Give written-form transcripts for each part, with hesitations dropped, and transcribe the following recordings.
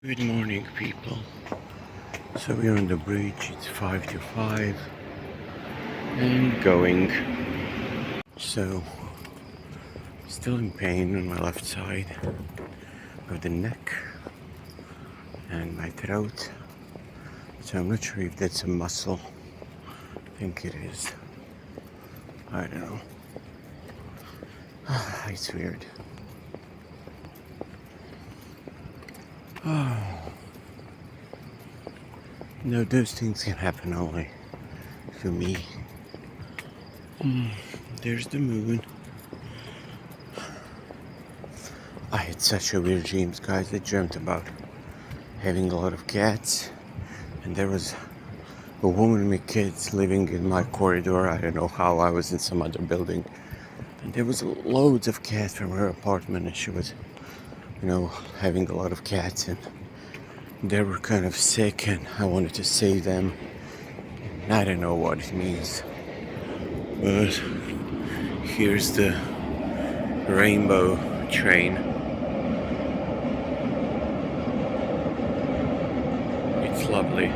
Good morning, people. So we're on the bridge. It's 5 to 5 and going. So still in pain on my left side of the neck and my throat. So I'm not sure if that's a muscle. I think it is. I don't know. It's weird. No, those things can happen only to me. There's the moon. I had such a weird dreams, guys. I dreamt about having a lot of cats, and there was a woman with kids living in my corridor. I don't know how. I was in some other building, and there was loads of cats from her apartment, and she was, having a lot of cats, and they were kind of sick, and I wanted to save them. And I don't know what it means, but here's the rainbow train. It's lovely.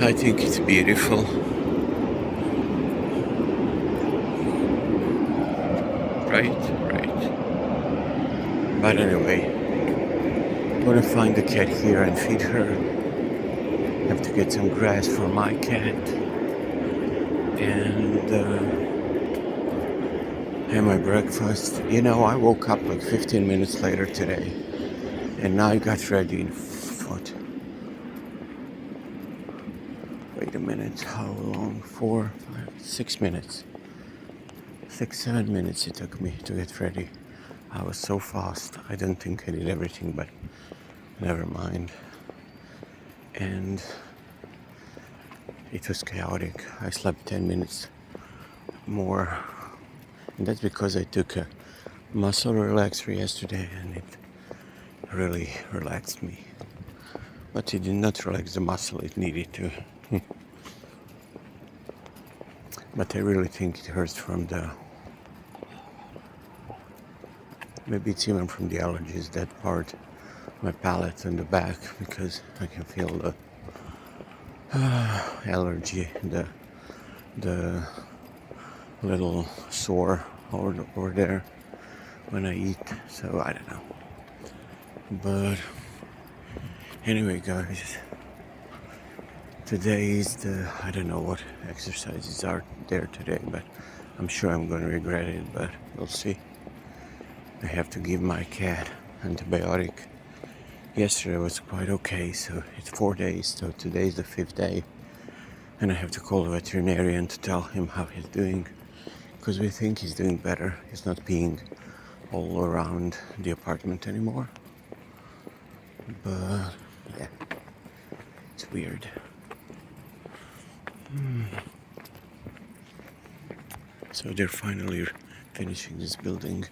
I think it's beautiful. Right. But anyway, I'm gonna find the cat here and feed her. Have to get some grass for my cat. And have my breakfast. I woke up like 15 minutes later today. And I got ready in what? Wait a minute, how long? 4, 5, 6 minutes. 7 minutes it took me to get ready. I was so fast. I don't think I did everything, but never mind. And it was chaotic. I slept 10 minutes more. And that's because I took a muscle relaxer yesterday and it really relaxed me. But it did not relax the muscle it needed to. But I really think it hurts from maybe it's even from the allergies, that part, my palate and the back, because I can feel the allergy, the little sore over there when I eat. So I don't know. But anyway, guys, today is I don't know what exercises are there today, but I'm sure I'm going to regret it, but we'll see. I have to give my cat antibiotic. Yesterday was quite okay, so it's 4 days, so today's the 5th day. And I have to call the veterinarian to tell him how he's doing, because we think he's doing better. He's not peeing all around the apartment anymore. But yeah, it's weird. So they're finally finishing this building.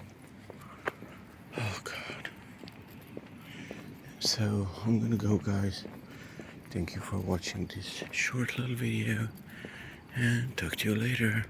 Oh God. So I'm gonna go, guys. Thank you for watching this short little video, and talk to you later.